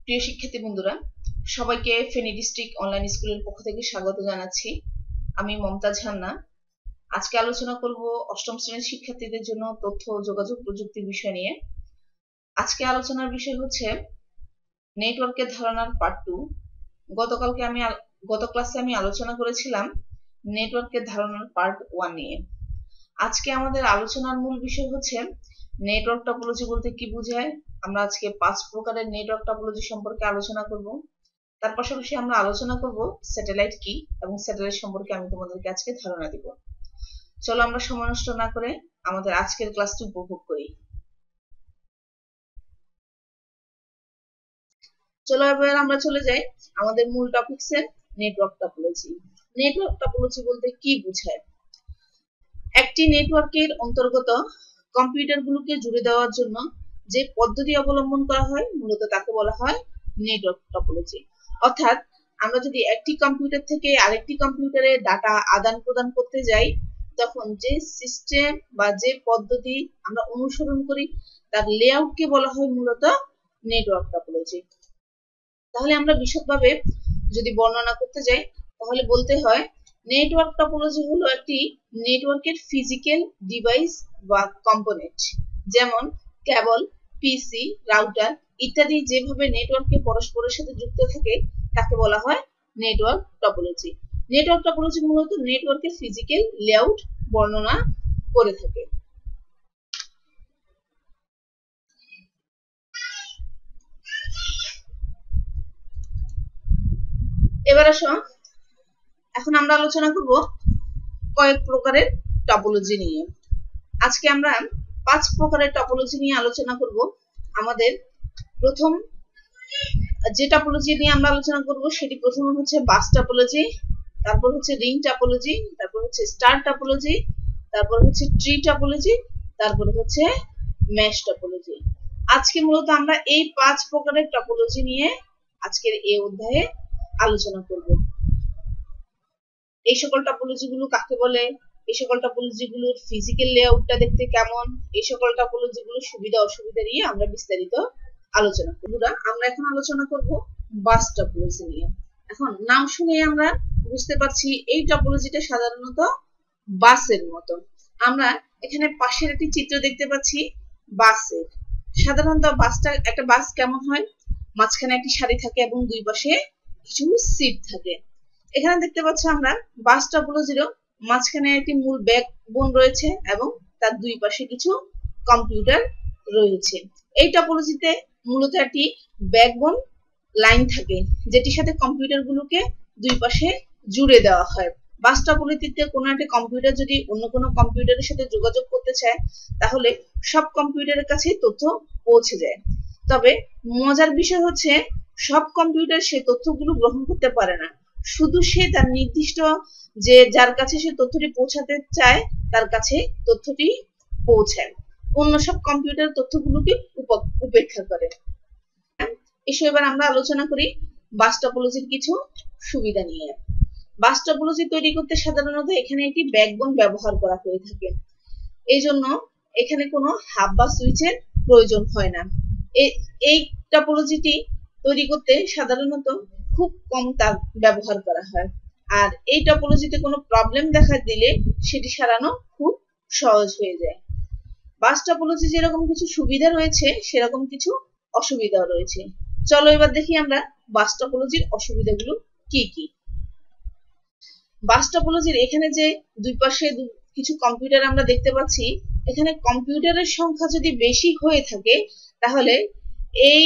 প্রিয় শিক্ষার্থী বন্ধুরা, সবাইকে ফেনী ডিস্ট্রিক্ট অনলাইন স্কুলের পক্ষ থেকে স্বাগত জানাচ্ছি। আমি মমতাজ হান্না। আজকে আলোচনা করব অষ্টম শ্রেণীর শিক্ষার্থীদের জন্য তথ্য ও যোগাযোগ প্রযুক্তির বিষয় নিয়ে। আজকে আলোচনার বিষয় হচ্ছে নেটওয়ার্কের ধারণার পার্ট 2। গত ক্লাসে আমি আলোচনা করেছিলাম নেটওয়ার্কের ধারণার পার্ট 1 নিয়ে। আজকে আমাদের আলোচনার মূল বিষয় হচ্ছে নেটওয়ার্ক টপোলজি বলতে কি বোঝায়। আমরা আজকে 5 প্রকারের নেটওয়ার্ক টপোলজি সম্পর্কে আলোচনা করব। তার পাশাপাশি আমরা আলোচনা করব স্যাটেলাইট কি এবং স্যাটেলাইট সম্পর্কে আমি তোমাদেরকে আজকে ধারণা দিব। চলো আমরা সময় নষ্ট না করে আমাদের আজকের ক্লাসটি উপভোগ করি। চলো এবার আমরা চলে যাই আমাদের মূল টপিকসে, নেটওয়ার্ক টপোলজি। নেটওয়ার্ক টপোলজি বলতে কি বোঝায়? একটি নেটওয়ার্কের অন্তর্গত কম্পিউটারগুলোকে জুড়ে দেওয়ার জন্য যে পদ্ধতি অবলম্বন করা হয় মূলত তাকে বলা হয় নেটওয়ার্ক টপোলজি। অর্থাৎ আমরা যদি একটি কম্পিউটার থেকে আরেকটি কম্পিউটারে ডাটা আদান প্রদান করতে যাই, তখন যে সিস্টেম বা যে পদ্ধতি আমরা অনুসরণ করি তার লেআউটকে বলা হয় মূলত নেটওয়ার্ক টপোলজি। তাহলে আমরা বিশদভাবে যদি বর্ণনা করতে যাই তাহলে বলতে হয় নেটওয়ার্ক টপোলজি হলো একটি নেটওয়ার্কের ফিজিক্যাল ডিভাইস বা কম্পোনেন্ট, যেমন কেবল, পিসি, রাউটার ইত্যাদি যেভাবে নেটওয়ার্কে পরস্পরের সাথে যুক্ত থাকে তাকে বলা হয় নেটওয়ার্ক টপোলজি। নেটওয়ার্ক টপোলজি মূলত নেটওয়ার্কের ফিজিক্যাল লেআউট বর্ণনা করে থাকে। এবার আসো, এখন আমরা আলোচনা করব কয়েক প্রকারের টপোলজি নিয়ে। আজকে আমরা 5 প্রকারের টপোলজি নিয়ে আলোচনা করব। আমাদের প্রথম যে টপোলজি নিয়ে আমরা আলোচনা করব সেটি প্রথম হচ্ছে বাস টপোলজি, তারপর হচ্ছে রিং টপোলজি, তারপর হচ্ছে স্টার টপোলজি, তারপর হচ্ছে ট্রি টপোলজি, তারপর হচ্ছে মেশ টপোলজি। আজকে মূলত আমরা এই 5 প্রকারের টপোলজি নিয়ে আজকের এই অধ্যায়ে আলোচনা করব। এই সকল টপোলজি গুলো কাকে বলে, এই সকল টপোলজি গুলোর ফিজিক্যাল লেআউটটা দেখতে কেমন, এই সকল টপোলজি গুলোর সুবিধা অসুবিধা নিয়ে আমরা বিস্তারিত আলোচনা করব। আমরা এখন আলোচনা করব বাস টপোলজি নিয়ে। এখন নাম শুনে আমরা বুঝতে পারছি এই টপোলজিটা সাধারণত বাসের মতো। আমরা এখানে পাশের একটি চিত্র দেখতে পাচ্ছি বাসের। সাধারণত একটা বাস কেমন হয়? মাঝখানে একটি সারি থাকে এবং দুই পাশে কিছু সিট থাকে। এখানে দেখতে পাচ্ছি আমরা বাস টপোলজিরও মাঝখানে একটি মূল ব্যাকবোন রয়েছে এবং তার দুই পাশে কিছু কম্পিউটার রয়েছে। এই টপোলজিতে মূলত একটি ব্যাকবোন লাইন থাকে যেটির সাথে কম্পিউটার গুলোকে দুই পাশে জুড়ে দেওয়া হয়। বাস টপোলজিতে কোনো একটা কম্পিউটার যদি অন্য কোনো কম্পিউটারের সাথে যোগাযোগ করতে চায় তাহলে সব কম্পিউটারের কাছে তথ্য পৌঁছে যায়। তবে মজার বিষয় হচ্ছে সব কম্পিউটার সেই তথ্যগুলো গ্রহণ করতে পারে না। শুধু সে তার নির্দিষ্ট যে যার কাছে সে তথ্যটি পৌঁছাতে চায় তার কাছে তথ্যটি পৌঁছায়। অন্য সব কম্পিউটার তথ্যগুলোকে উপেক্ষা করে। এসো এবার আমরা আলোচনা করি বাস টপোলজির কিছু সুবিধা নিয়ে। বাস টপোলজি তৈরি করতে সাধারণত এখানে একটি ব্যাকবোন ব্যবহার করা হয়ে থাকে। এই জন্য এখানে কোনো হাব বা সুইচের প্রয়োজন হয় না। এই টপোলজিটি তৈরি করতে সাধারণত খুব কম তার ব্যবহার করা হয়। আর এই টপোলজিতে কোনো প্রবলেম দেখা দিলে সেটি সারানো খুব সহজ হয়ে যায়। বাস টপোলজি যেরকম কিছু সুবিধা রয়েছে সেরকম কিছু অসুবিধাও রয়েছে। চলো এবার দেখি আমরা বাস টপোলজির অসুবিধাগুলো কি কি। বাস টপোলজির এখানে যে দুই পাশে কিছু কম্পিউটার আমরা দেখতে পাচ্ছি, এখানে কম্পিউটারের সংখ্যা যদি বেশি হয়ে থাকে তাহলে এই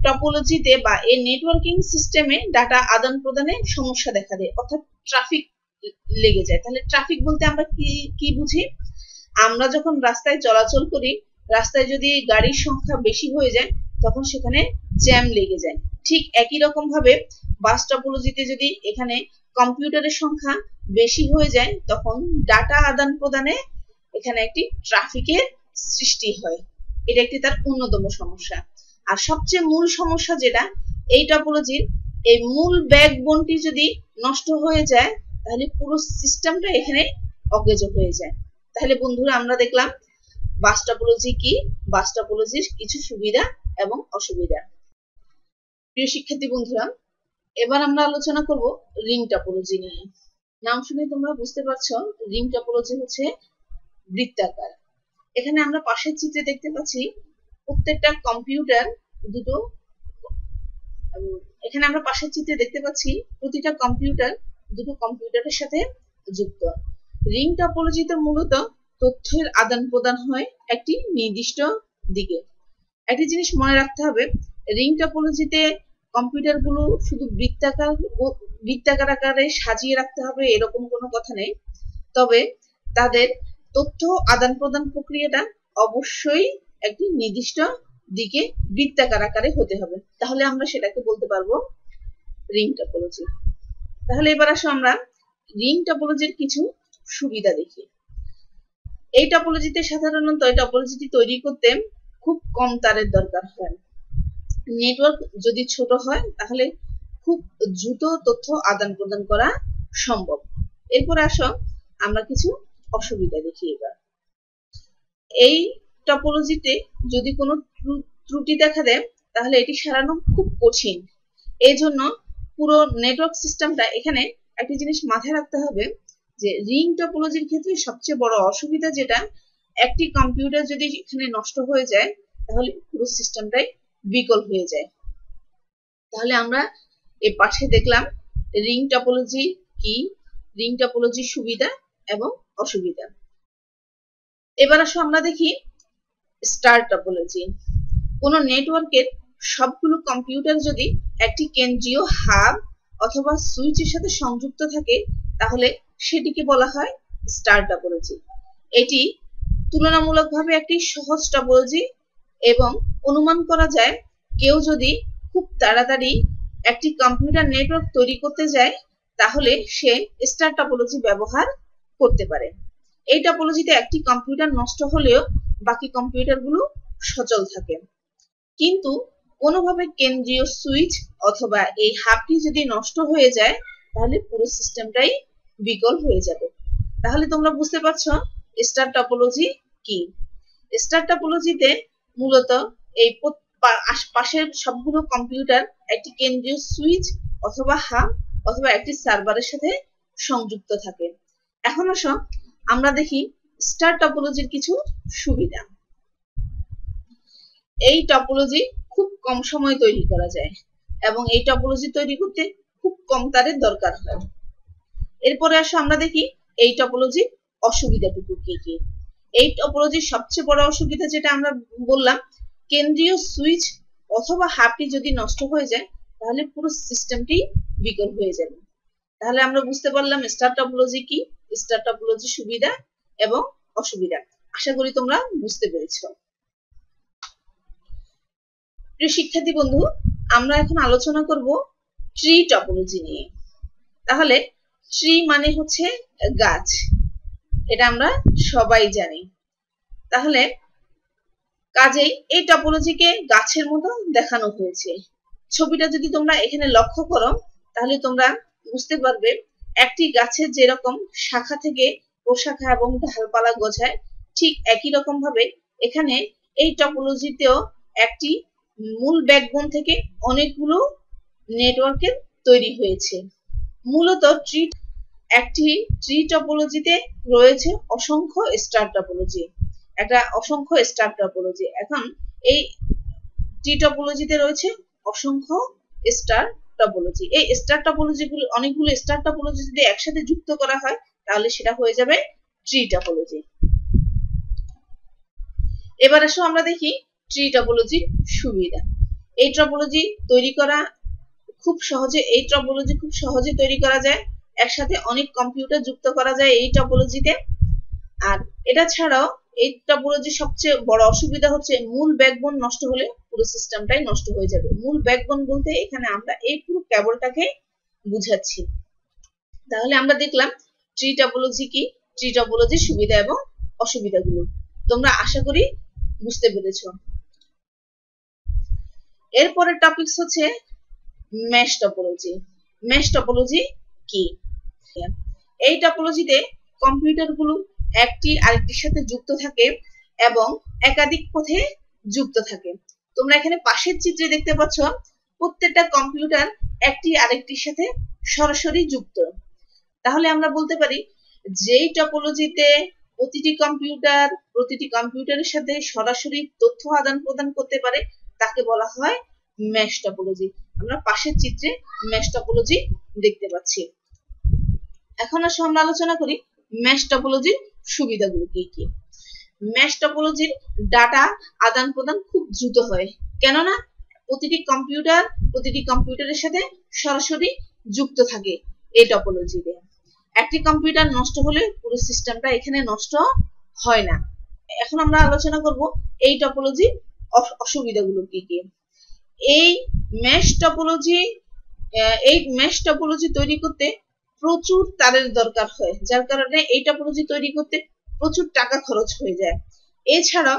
টপোলজিতে বা এই নেটওয়ার্কিং সিস্টেমে ডাটা আদান প্রদানে সমস্যা দেখা দেয়, অর্থাৎ ট্রাফিক লেগে যায়। তাহলে ট্রাফিক বলতে আমরা কি বুঝি? আমরা যখন রাস্তায় চলাচল করি, রাস্তায় যদি গাড়ির সংখ্যা বেশি হয়ে যায় তখন সেখানে জ্যাম লেগে যায়। ঠিক একই রকম ভাবে বাস টপোলজিতে যদি এখানে কম্পিউটারের সংখ্যা বেশি হয়ে যায় তখন ডাটা আদান প্রদানে এখানে একটি ট্রাফিকের সৃষ্টি হয়। এটা একটি তার অন্যতম সমস্যা। আর সবচেয়ে মূল সমস্যা যেটা এই টপোলজির, এই মূল ব্যাকবোনটি যদি নষ্ট হয়ে যায় তাহলে পুরো সিস্টেমটা এখানে অকেজ হয়ে যায়। তাহলে বন্ধুরা আমরা দেখলাম বাস টপোলজি কি, বাস টপোলজির কিছু সুবিধা এবং অসুবিধা। প্রিয় শিক্ষার্থী বন্ধুরা, এবার আমরা আলোচনা করব রিং টপোলজি নিয়ে। নাম শুনে তোমরা বুঝতে পারছো রিং টপোলজি হচ্ছে বৃত্তাকার। এখানে আমরা পাশের চিত্রে দেখতে পাচ্ছি প্রত্যেকটা কম্পিউটার দুটো, এখানে আমরা পাশের চিত্রে দেখতে পাচ্ছি প্রতিটা কম্পিউটার দুটো কম্পিউটারের সাথে যুক্ত। রিং টপোলজিতে মূলত তথ্যের আদান প্রদান হয় একটি নির্দিষ্ট দিকে। একটি জিনিস মনে রাখতে হবে, রিং টপোলজিতে কম্পিউটারগুলো শুধু বৃত্তাকার আকারে সাজিয়ে রাখতে হবে এরকম কোনো কথা নেই, তবে তাদের তথ্য আদান প্রদান প্রক্রিয়াটা অবশ্যই একটি নির্দিষ্ট দিকে বৃত্তাকার আকারে হতে হবে, তাহলে আমরা সেটাকে বলতে পারবো রিং টপোলজি। তাহলে এবার আসো আমরা রিং টপোলজির কিছু সুবিধা দেখি। এই টপোলজিতে সাধারণত এই টপোলজিটি তৈরি করতে খুব কম তারের দরকার হয়। নেটওয়ার্ক যদি ছোট হয় তাহলে খুব দ্রুত তথ্য আদান প্রদান করা সম্ভব। এরপর আসো আমরা কিছু অসুবিধা দেখি। এবার এই টপোলজিতে যদি কোনো ত্রুটি দেখা দেয় তাহলে এটি সারানো খুব কঠিন। এই জন্য পুরো নেটওয়ার্ক সিস্টেমটা, এখানে একটি জিনিস মাথায় রাখতে হবে যে রিং টপোলজির ক্ষেত্রে সবচেয়ে বড় অসুবিধা যেটা, একটি কম্পিউটার যদি এখানে নষ্ট হয়ে যায় তাহলে পুরো সিস্টেমটাই বিকল হয়ে যায়। তাহলে আমরা এই পাশে দেখলাম রিং টপোলজি কি, রিং টপোলজির সুবিধা এবং অসুবিধা। এবার আসো আমরা দেখি স্টার টপোলজি। কোনো নেটওয়ার্কের সবগুলো কম্পিউটার যদি একটি কেন্দ্রীয় হাব অথবা সুইচের সাথে সংযুক্ত থাকে তাহলে সেটিকে বলা হয় স্টার টপোলজি। এটি তুলনামূলকভাবে একটি সহজ টপোলজি এবং অনুমান করা যায় কেউ যদি খুব তাড়াতাড়ি একটি কম্পিউটার নেটওয়ার্ক তৈরি করতে যায় তাহলে সে স্টার টপোলজি ব্যবহার করতে পারে। এই টপোলজিতে একটি কম্পিউটার নষ্ট হলেও বাকি কম্পিউটারগুলো সচল থাকে, কিন্তু কোনোভাবে কেন্দ্রীয় সুইচ অথবা এই হাবটি যদি নষ্ট হয়ে যায় তাহলে পুরো সিস্টেমটাই বিকল হয়ে যাবে। তাহলে তোমরা বুঝতে পারছো স্টার টপোলজি কি। স্টার টপোলজিতে মূলত এই পাশের সবগুলো কম্পিউটার একটি কেন্দ্রীয় সুইচ অথবা হাব অথবা একটি সার্ভারের সাথে সংযুক্ত থাকে। এখন আসো আমরা দেখি স্টার টপোলজির কিছু সুবিধা। এই টপোলজি খুব কম সময় তৈরি করা যায় এবং এই টপোলজি তৈরি করতে খুব কম তারের দরকার হয়। এরপরে আসো আমরা দেখি এই টপোলজির অসুবিধাটুকু কি কি। এই টপোলজির সবচেয়ে বড় অসুবিধা যেটা আমরা বললাম, কেন্দ্রীয় সুইচ অথবা হাবটি যদি নষ্ট হয়ে যায় তাহলে পুরো সিস্টেমটি বিকল হয়ে যাবে। তাহলে আমরা বুঝতে পারলাম স্টার টপোলজি কি, স্টার টপোলজির সুবিধা এবং অসুবিধা। আশা করি তোমরা বুঝতে পেরেছো। প্রিয় শিক্ষার্থী বন্ধু, আমরা এখন আলোচনা করব ট্রি টপোলজি নিয়ে। তাহলে ট্রি মানে হচ্ছে গাছ, এটা আমরা সবাই জানি। তাহলে কাজেই এই টপোলজিকে গাছের মতো দেখানো হয়েছে। ছবিটা যদি তোমরা এখানে লক্ষ্য করো তাহলে তোমরা বুঝতে পারবে একটি গাছের যেরকম শাখা থেকে প্রশাখা এবং ডালপালা গজায়, ঠিক একই রকম ভাবে এখানে এই টপোলজিতেও একটি মূল ব্যাকবোন থেকে অনেকগুলো নেটওয়ার্কের তৈরি হয়েছে। মূলত একটি ট্রি টপোলজিতে রয়েছে অসংখ্য স্টার টপোলজি, অসংখ্য স্টার টপোলজি। এখন এই ট্রি টপোলজিতে রয়েছে অসংখ্য স্টার টপোলজি। এই স্টার টপোলজিগুলো, অনেকগুলো স্টার টপোলজি যদি একসাথে যুক্ত করা হয় তাহলে সেটা হয়ে যাবে ট্রি টপোলজি। এবার আসো আমরা দেখি ট্রি টপোলজির সুবিধা। এই টপোলজি তৈরি করা খুব সহজে তৈরি করা যায়, একসাথে অনেক কম্পিউটার যুক্ত করা যায় এই টপোলজিতে। আর এটা ছাড়াও এই টপোলজির সবচেয়ে বড় অসুবিধা হচ্ছে মূল ব্যাকবোন নষ্ট হলে পুরো সিস্টেমটাই নষ্ট হয়ে যাবে। মূল ব্যাকবোন বলতে এখানে আমরা এই পুরো কেবলটাকে বুঝাচ্ছি। তাহলে আমরা দেখলাম ট্রি টপোলজি কি, ট্রি টপোলজির সুবিধা এবং অসুবিধাগুলো তোমরা আশা করি বুঝতে পেরেছো। এরপরের টপিকস হচ্ছে মেশ টপোলজি। মেশ টপোলজি কি? এই টপোলজিতে কম্পিউটারগুলো একটি আরেকটির সাথে যুক্ত থাকে এবং একাধিক পথে যুক্ত থাকে। তোমরা এখানে পাশের চিত্রে দেখতে পাচ্ছ প্রত্যেকটা কম্পিউটার একটি আরেকটির সাথে সরাসরি যুক্ত। তাহলে আমরা বলতে পারি যেই টপোলজিতে প্রতিটি কম্পিউটারের সাথে সরাসরি তথ্য আদান প্রদান করতে পারে তাকে বলা হয় মেশ টপোলজি। আমরা পাশের চিত্রে মেশ টপোলজি দেখতে পাচ্ছি। এখন আসো আমরা আলোচনা করি মেশ টপোলজির সুবিধাগুলো কি কি। মেশ টপোলজির ডাটা আদান প্রদান খুব দ্রুত হয়, কেননা প্রতিটি কম্পিউটারের সাথে সরাসরি যুক্ত থাকে এই টপোলজিতে। একটি কম্পিউটার নষ্ট হলে পুরো সিস্টেমটা এখানে নষ্ট হয় না। এখন আমরা আলোচনা করব এই টপোলজির অসুবিধাগুলো কি কি। এই মেশ টপোলজি তৈরি করতে প্রচুর তারের দরকার হয়, যার কারণে এই টপোলজি তৈরি করতে প্রচুর টাকা খরচ হয়ে যায়। এছাড়াও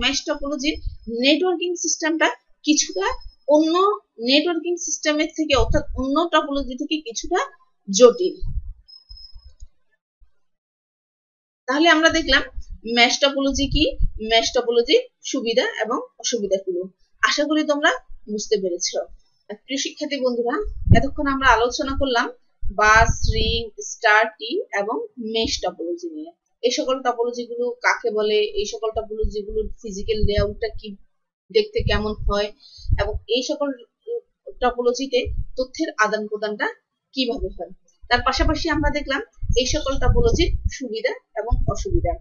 মেশ টপোলজির নেটওয়ার্কিং সিস্টেমটা কিছুটা অন্য নেটওয়ার্কিং সিস্টেমের থেকে অর্থাৎ অন্য টপোলজি থেকে কিছুটা জটিল। তাহলে আমরা দেখলাম মেশ টপোলজি কি, মেশ টপোলজির সুবিধা এবং অসুবিধাগুলো। আশা করি তোমরা বুঝতে পেরেছো। প্রিয় শিক্ষার্থী বন্ধুরা, এতক্ষণ আমরা আলোচনা করলাম বাস, রিং, স্টার, টি এবং মেশ টপোলজি নিয়ে। এই সকল টপোলজি গুলো কাকে বলে, এই সকল টপোলজি গুলোর ফিজিক্যাল লেআউটটা কি, দেখতে কেমন হয়, এবং এই সকল টপোলজিতে তথ্যের আদান প্রদানটা কিভাবে হয়। তার পাশাপাশি আমরা দেখলাম এই সকল টপোলজির সুবিধা এবং অসুবিধা।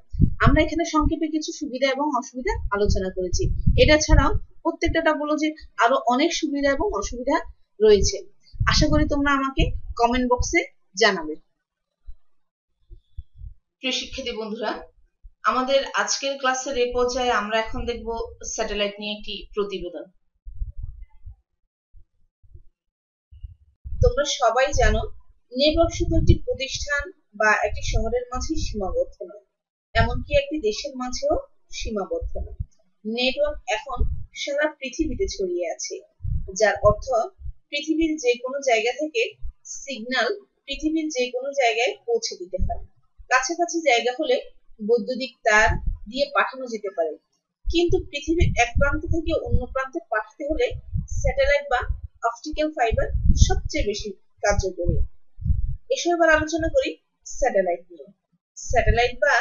আমরা এখানে সংক্ষেপে কিছু সুবিধা এবং অসুবিধা আলোচনা করেছি। এটা ছাড়াও প্রত্যেকটা টপোলজির আরো অনেক সুবিধা এবং অসুবিধা রয়েছে। আশা করি তোমরা আমাকে কমেন্ট বক্সে জানাবে। প্রিয় শিক্ষার্থী বন্ধুরা, আমাদের আজকের ক্লাসের এই পর্যায়ে আমরা এখন দেখব স্যাটেলাইট নিয়ে একটি প্রতিবেদন। তোমরা সবাই জানো নেটওয়ার্ক শুধু একটি প্রতিষ্ঠান বা একটি শহরের মাঝে সীমাবদ্ধ নয়, এমনকি একটি দেশের মাঝেও সীমাবদ্ধ নয়। নেটওয়ার্ক এখন সারা পৃথিবীতে ছড়িয়ে আছে, যার অর্থ পৃথিবীর যে কোনো জায়গা থেকে সিগন্যাল পৃথিবীর যে কোনো জায়গায় পৌঁছে দিতে হয়। কাছাকাছি জায়গা হলে বৈদ্যুতিক তার দিয়ে পাঠানো যেতে পারে, কিন্তু পৃথিবীর এক প্রান্ত থেকে অন্য প্রান্তে পাঠাতে হলে স্যাটেলাইট বা অপটিক্যাল ফাইবার সবচেয়ে বেশি কার্যকরী। এসব এবার আলোচনা করি স্যাটেলাইট নিয়ে। স্যাটেলাইট বা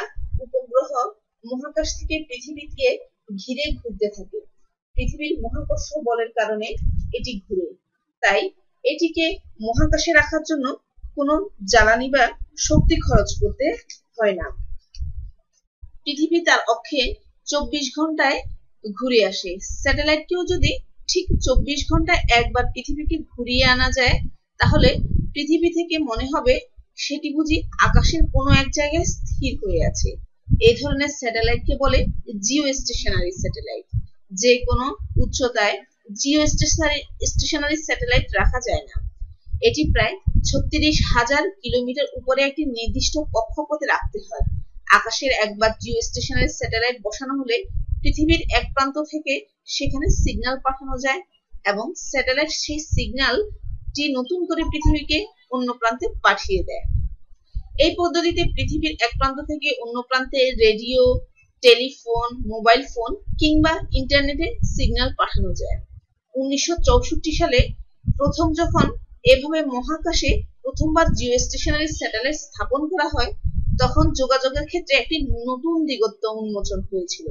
উপগ্রহ মহাকাশ থেকে পৃথিবীকে ঘিরে ঘুরতে থাকে। পৃথিবীর মহাকর্ষ বলের কারণে এটি ঘুরে, তাই এটিকে মহাকাশে রাখার জন্য কোনো জ্বালানি বা শক্তি খরচ করতে হয় না। পৃথিবী তার অক্ষে 24 ঘন্টায় ঘুরে আসে। স্যাটেলাইটকেও যদি ঠিক 24 ঘন্টায় একবার পৃথিবীকে ঘুরিয়ে আনা যায়, তাহলে পৃথিবী থেকে মনে হবে সেটি বুঝি আকাশের কোনো এক জায়গায় স্থির হয়ে আছে। এই ধরনের স্যাটেলাইটকে বলে জিও স্টেশনারি স্যাটেলাইট। যে কোনো উচ্চতায় জিও স্টেশনারি স্যাটেলাইট রাখা যায় না। এটি প্রায় 36,000 কিলোমিটার উপরে একটি নির্দিষ্ট কক্ষপথে রাখতে হয়। আকাশের একবার জিও স্টেশনারি স্যাটেলাইট বসানো হলে পৃথিবীর এক প্রান্ত থেকে সেখানে সিগন্যাল পাঠানো যায় এবং স্যাটেলাইট সেই সিগন্যালটি নতুন করে পৃথিবীকে অন্য প্রান্তে পাঠিয়ে দেয়। এই পদ্ধতিতে পৃথিবীর এক প্রান্ত থেকে অন্য প্রান্তে রেডিও, টেলিফোন, মোবাইল ফোন কিংবা ইন্টারনেটে সিগন্যাল পাঠানো যায়। 1964 সালে প্রথম যখন এভাবে মহাকাশে প্রথমবার জিও স্টেশনারি স্যাটেলাইট স্থাপন করা হয়, তখন যোগাযোগের ক্ষেত্রে একটি নতুন দিগন্ত উন্মোচন হয়েছিল।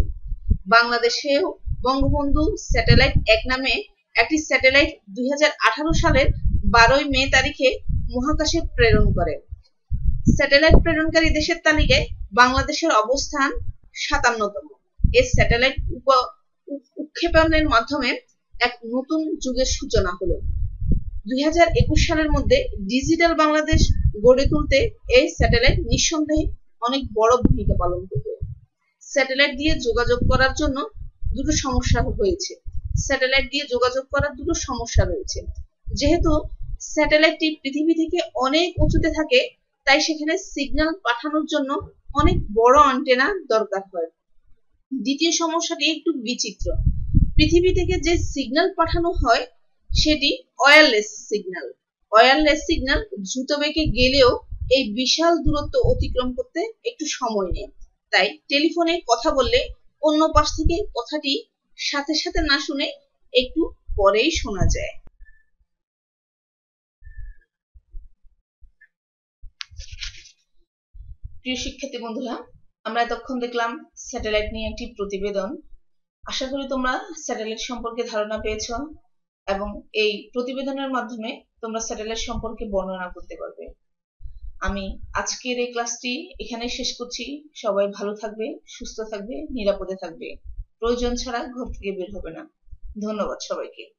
বাংলাদেশেও বঙ্গবন্ধু স্যাটেলাইট 1 নামে একটি স্যাটেলাইট 2018 সালের 12 মে তারিখে মহাকাশে প্রেরণ করে। স্যাটেলাইট প্রেরণকারী দেশের তালিকায় বাংলাদেশের অবস্থান 57তম। এই স্যাটেলাইট উৎক্ষেপণের মাধ্যমে এক নতুন যুগের সূচনা হলো। 2021 সালের মধ্যে ডিজিটাল বাংলাদেশ গড়ে তুলতে এই স্যাটেলাইট নিঃসন্দেহে অনেক বড় ভূমিকা পালন করবে। স্যাটেলাইট দিয়ে যোগাযোগ করার জন্য দুটো সমস্যা রয়েছে। যেহেতু স্যাটেলাইটটি পৃথিবী থেকে অনেক উঁচুতে থাকে, তাই সেখানে সিগন্যাল পাঠানোর জন্য অনেক বড় অ্যান্টেনা দরকার হয়। দ্বিতীয় সমস্যাটি একটু বিচিত্র। পৃথিবী থেকে যে সিগন্যাল পাঠানো হয় সেটি ওয়্যারলেস সিগন্যাল দ্রুত বেগে গেলেও এই বিশাল দূরত্ব অতিক্রম করতে একটু সময় নেয়। তাই টেলিফোনে কথা বললে অন্য পাশ থেকে কথাটি সাথে সাথে না শুনে একটু পরেই শোনা যায়। প্রিয় শিক্ষার্থী বন্ধুরা, আমরা এতক্ষণ দেখলাম স্যাটেলাইট নিয়ে একটি প্রতিবেদন। আশা করি তোমরা স্যাটেলাইট সম্পর্কে ধারণা পেয়েছো এবং এই প্রতিবেদনের মাধ্যমে তোমরা স্যাটেলাইট সম্পর্কে বর্ণনা করতে পারবে। আমি আজকের এই ক্লাসটি এখানেই শেষ করছি। সবাই ভালো থাকবে, সুস্থ থাকবে, নিরাপদে থাকবে। প্রয়োজন ছাড়া ঘর থেকে বের হবে না। ধন্যবাদ সবাইকে।